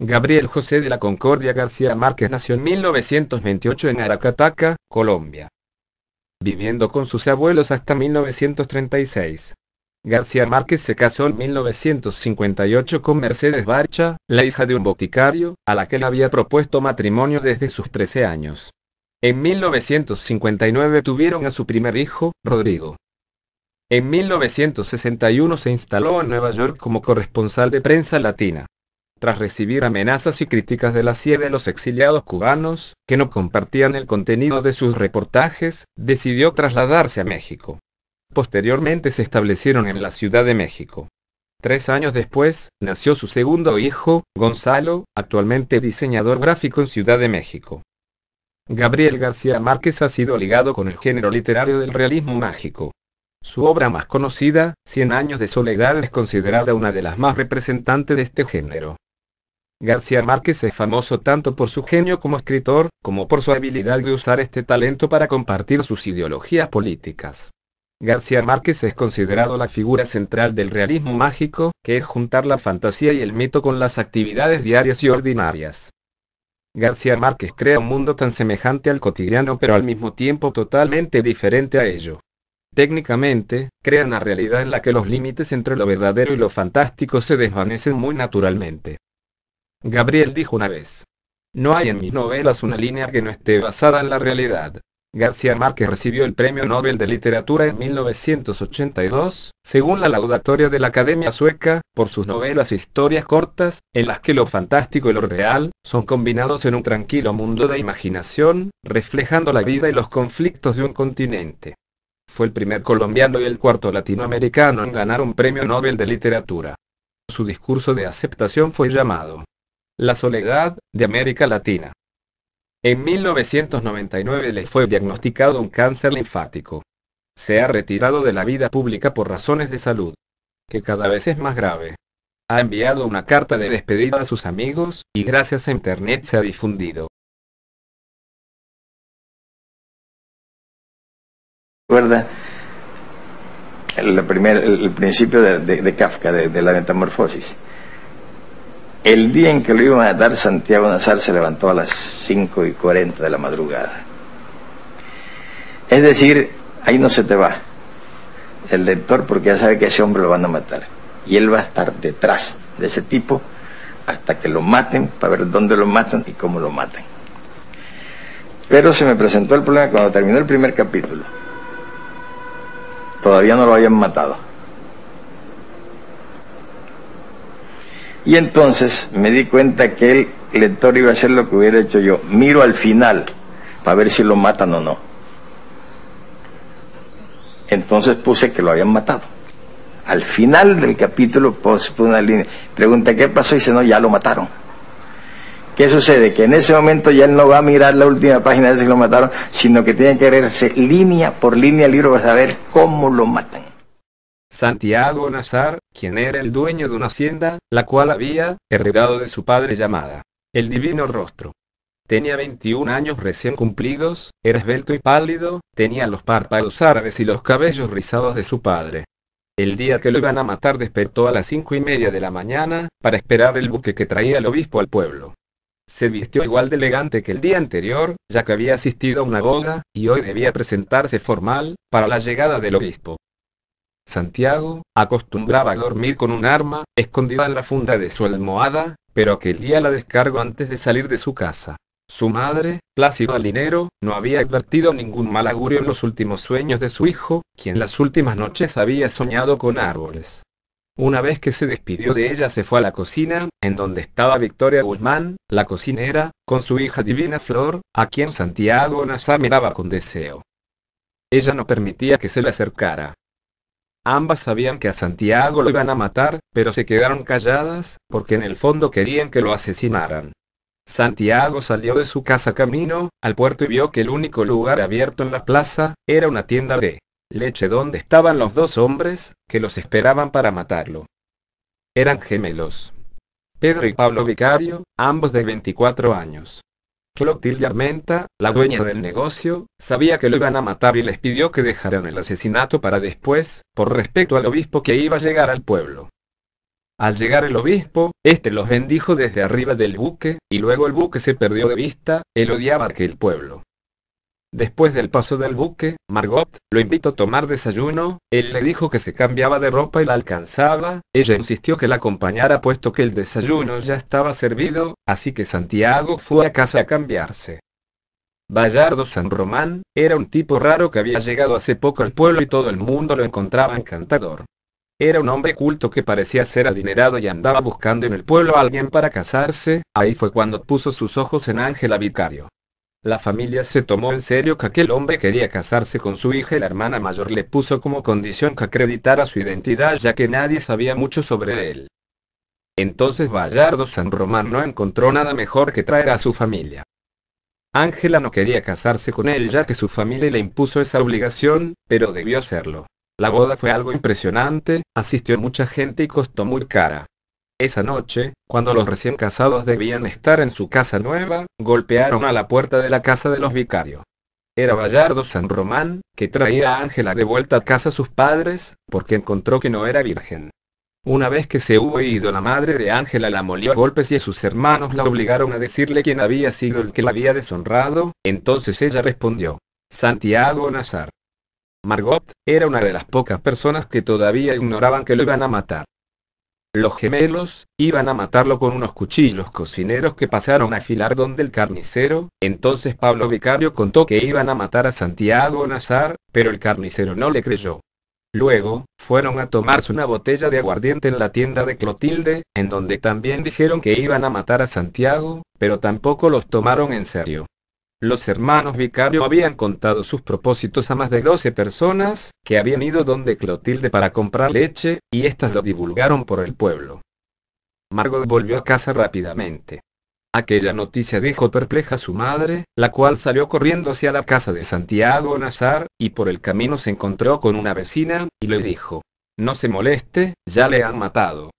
Gabriel José de la Concordia García Márquez nació en 1928 en Aracataca, Colombia, viviendo con sus abuelos hasta 1936. García Márquez se casó en 1958 con Mercedes Barcha, la hija de un boticario, a la que le había propuesto matrimonio desde sus 13 años. En 1959 tuvieron a su primer hijo, Rodrigo. En 1961 se instaló en Nueva York como corresponsal de prensa latina. Tras recibir amenazas y críticas de la CIA de los exiliados cubanos, que no compartían el contenido de sus reportajes, decidió trasladarse a México. Posteriormente se establecieron en la Ciudad de México. 3 años después, nació su segundo hijo, Gonzalo, actualmente diseñador gráfico en Ciudad de México. Gabriel García Márquez ha sido ligado con el género literario del realismo mágico. Su obra más conocida, Cien años de soledad, es considerada una de las más representantes de este género. García Márquez es famoso tanto por su genio como escritor, como por su habilidad de usar este talento para compartir sus ideologías políticas. García Márquez es considerado la figura central del realismo mágico, que es juntar la fantasía y el mito con las actividades diarias y ordinarias. García Márquez crea un mundo tan semejante al cotidiano pero al mismo tiempo totalmente diferente a ello. Técnicamente, crea una realidad en la que los límites entre lo verdadero y lo fantástico se desvanecen muy naturalmente. Gabriel dijo una vez: "No hay en mis novelas una línea que no esté basada en la realidad". García Márquez recibió el Premio Nobel de Literatura en 1982, según la laudatoria de la Academia Sueca, por sus novelas e historias cortas, en las que lo fantástico y lo real son combinados en un tranquilo mundo de imaginación, reflejando la vida y los conflictos de un continente. Fue el primer colombiano y el cuarto latinoamericano en ganar un Premio Nobel de Literatura. Su discurso de aceptación fue llamado La soledad de América Latina. En 1999 le fue diagnosticado un cáncer linfático. Se ha retirado de la vida pública por razones de salud, que cada vez es más grave. Ha enviado una carta de despedida a sus amigos, y gracias a Internet se ha difundido. ¿Recuerda el principio de Kafka, de la metamorfosis? El día en que lo iban a dar, Santiago Nazar se levantó a las 5:40 de la madrugada. Es decir, ahí no se te va el lector, porque ya sabe que a ese hombre lo van a matar. Y él va a estar detrás de ese tipo hasta que lo maten, para ver dónde lo matan y cómo lo matan. Pero se me presentó el problema cuando terminó el primer capítulo. Todavía no lo habían matado. Y entonces me di cuenta que el lector iba a hacer lo que hubiera hecho yo. Miro al final para ver si lo matan o no. Entonces puse que lo habían matado. Al final del capítulo puse una línea. Pregunta, ¿qué pasó? Y dice, no, ya lo mataron. ¿Qué sucede? Que en ese momento ya él no va a mirar la última página de ese que lo mataron, sino que tiene que leerse línea por línea el libro para saber cómo lo matan. Santiago Nazar, quien era el dueño de una hacienda, la cual había heredado de su padre llamada El Divino Rostro. Tenía 21 años recién cumplidos, era esbelto y pálido, tenía los párpados árabes y los cabellos rizados de su padre. El día que lo iban a matar despertó a las 5:30 de la mañana, para esperar el buque que traía el obispo al pueblo. Se vistió igual de elegante que el día anterior, ya que había asistido a una boda, y hoy debía presentarse formal, para la llegada del obispo. Santiago acostumbraba a dormir con un arma, escondida en la funda de su almohada, pero aquel día la descargó antes de salir de su casa. Su madre, Plácido Alinero, no había advertido ningún mal augurio en los últimos sueños de su hijo, quien las últimas noches había soñado con árboles. Una vez que se despidió de ella se fue a la cocina, en donde estaba Victoria Guzmán, la cocinera, con su hija Divina Flor, a quien Santiago Nazar miraba con deseo. Ella no permitía que se le acercara. Ambas sabían que a Santiago lo iban a matar, pero se quedaron calladas, porque en el fondo querían que lo asesinaran. Santiago salió de su casa camino al puerto y vio que el único lugar abierto en la plaza era una tienda de leche donde estaban los 2 hombres que los esperaban para matarlo. Eran gemelos. Pedro y Pablo Vicario, ambos de 24 años. Clotilde Armenta, la dueña del negocio, sabía que lo iban a matar y les pidió que dejaran el asesinato para después, por respeto al obispo que iba a llegar al pueblo. Al llegar el obispo, este los bendijo desde arriba del buque, y luego el buque se perdió de vista. Él odiaba aquel pueblo. Después del paso del buque, Margot lo invitó a tomar desayuno. Él le dijo que se cambiaba de ropa y la alcanzaba. Ella insistió que la acompañara puesto que el desayuno ya estaba servido, así que Santiago fue a casa a cambiarse. Bayardo San Román era un tipo raro que había llegado hace poco al pueblo y todo el mundo lo encontraba encantador. Era un hombre culto que parecía ser adinerado y andaba buscando en el pueblo a alguien para casarse. Ahí fue cuando puso sus ojos en Ángela Vicario. La familia se tomó en serio que aquel hombre quería casarse con su hija y la hermana mayor le puso como condición que acreditara su identidad ya que nadie sabía mucho sobre él. Entonces Bayardo San Román no encontró nada mejor que traer a su familia. Ángela no quería casarse con él ya que su familia le impuso esa obligación, pero debió hacerlo. La boda fue algo impresionante, asistió mucha gente y costó muy cara. Esa noche, cuando los recién casados debían estar en su casa nueva, golpearon a la puerta de la casa de los vicarios. Era Bayardo San Román, que traía a Ángela de vuelta a casa a sus padres, porque encontró que no era virgen. Una vez que se hubo ido la madre de Ángela la molió a golpes y a sus hermanos la obligaron a decirle quién había sido el que la había deshonrado. Entonces ella respondió: Santiago Nazar. Margot era una de las pocas personas que todavía ignoraban que lo iban a matar. Los gemelos iban a matarlo con unos cuchillos cocineros que pasaron a afilar donde el carnicero. Entonces Pablo Vicario contó que iban a matar a Santiago Nazar, pero el carnicero no le creyó. Luego, fueron a tomarse una botella de aguardiente en la tienda de Clotilde, en donde también dijeron que iban a matar a Santiago, pero tampoco los tomaron en serio. Los hermanos Vicario habían contado sus propósitos a más de 12 personas, que habían ido donde Clotilde para comprar leche, y éstas lo divulgaron por el pueblo. Margot volvió a casa rápidamente. Aquella noticia dejó perpleja a su madre, la cual salió corriendo hacia la casa de Santiago Nazar, y por el camino se encontró con una vecina, y le dijo: no se moleste, ya le han matado.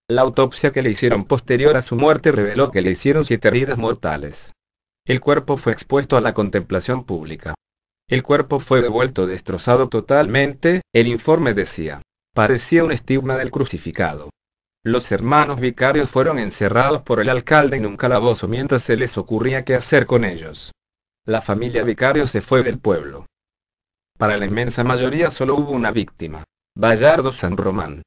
La autopsia que le hicieron posterior a su muerte reveló que le hicieron 7 heridas mortales. El cuerpo fue expuesto a la contemplación pública. El cuerpo fue devuelto destrozado totalmente. El informe decía: parecía un estigma del crucificado. Los hermanos vicarios fueron encerrados por el alcalde en un calabozo mientras se les ocurría qué hacer con ellos. La familia Vicario se fue del pueblo. Para la inmensa mayoría solo hubo una víctima: Bayardo San Román.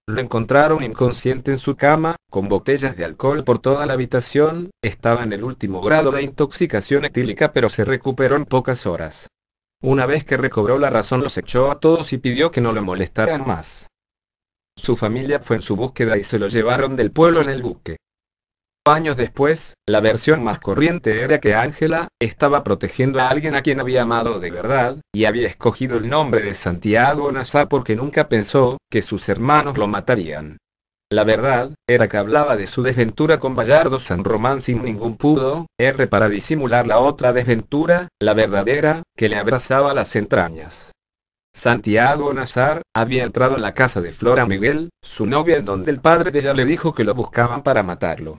Lo encontraron inconsciente en su cama, con botellas de alcohol por toda la habitación. Estaba en el último grado de intoxicación etílica pero se recuperó en pocas horas. Una vez que recobró la razón los echó a todos y pidió que no lo molestaran más. Su familia fue en su búsqueda y se lo llevaron del pueblo en el buque. Años después, la versión más corriente era que Ángela estaba protegiendo a alguien a quien había amado de verdad, y había escogido el nombre de Santiago Nazar porque nunca pensó que sus hermanos lo matarían. La verdad era que hablaba de su desventura con Bayardo San Román sin ningún pudor, para disimular la otra desventura, la verdadera, que le abrazaba las entrañas. Santiago Nazar había entrado en la casa de Flora Miguel, su novia, en donde el padre de ella le dijo que lo buscaban para matarlo.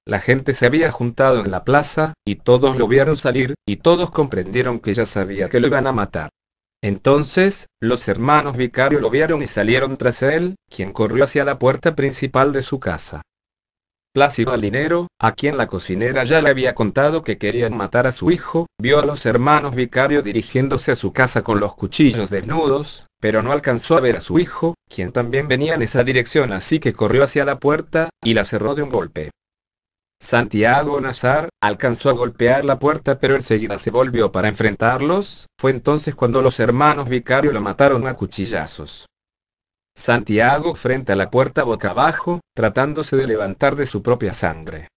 La gente se había juntado en la plaza, y todos lo vieron salir, y todos comprendieron que ella sabía que lo iban a matar. Entonces, los hermanos Vicario lo vieron y salieron tras él, quien corrió hacia la puerta principal de su casa. Plácido Alinero, a quien la cocinera ya le había contado que querían matar a su hijo, vio a los hermanos Vicario dirigiéndose a su casa con los cuchillos desnudos, pero no alcanzó a ver a su hijo, quien también venía en esa dirección, así que corrió hacia la puerta, y la cerró de un golpe. Santiago Nazar alcanzó a golpear la puerta pero enseguida se volvió para enfrentarlos. Fue entonces cuando los hermanos Vicario lo mataron a cuchillazos. Santiago frente a la puerta boca abajo, tratándose de levantar de su propia sangre.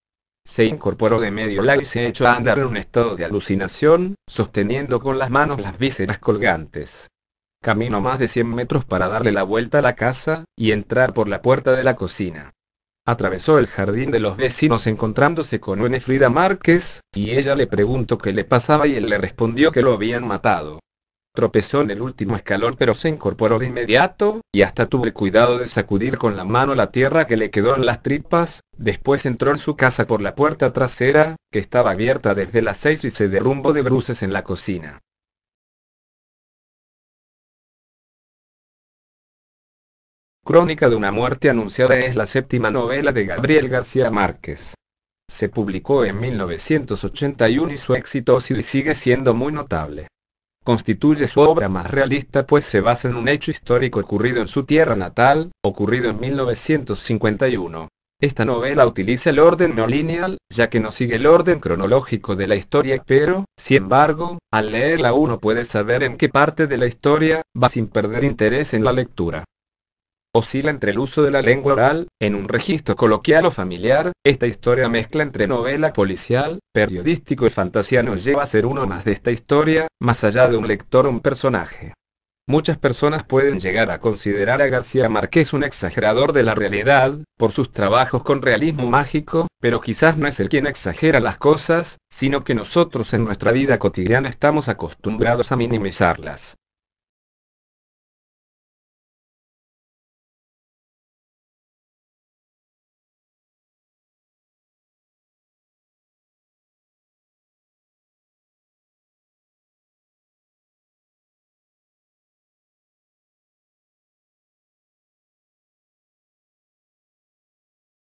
Se incorporó de medio lado y se echó a andar en un estado de alucinación, sosteniendo con las manos las vísceras colgantes. Caminó más de 100 metros para darle la vuelta a la casa, y entrar por la puerta de la cocina. Atravesó el jardín de los vecinos encontrándose con Winifrida Márquez, y ella le preguntó qué le pasaba y él le respondió que lo habían matado. Tropezó en el último escalón pero se incorporó de inmediato, y hasta tuvo el cuidado de sacudir con la mano la tierra que le quedó en las tripas. Después entró en su casa por la puerta trasera, que estaba abierta desde las 6 y se derrumbó de bruces en la cocina. Crónica de una muerte anunciada es la séptima novela de Gabriel García Márquez. Se publicó en 1981 y su éxito ha sido y sigue siendo muy notable. Constituye su obra más realista pues se basa en un hecho histórico ocurrido en su tierra natal, ocurrido en 1951. Esta novela utiliza el orden no lineal, ya que no sigue el orden cronológico de la historia, pero, sin embargo, al leerla uno puede saber en qué parte de la historia va sin perder interés en la lectura. Oscila entre el uso de la lengua oral, en un registro coloquial o familiar. Esta historia mezcla entre novela policial, periodístico y fantasía nos lleva a ser uno más de esta historia, más allá de un lector o un personaje. Muchas personas pueden llegar a considerar a García Márquez un exagerador de la realidad, por sus trabajos con realismo mágico, pero quizás no es él quien exagera las cosas, sino que nosotros en nuestra vida cotidiana estamos acostumbrados a minimizarlas.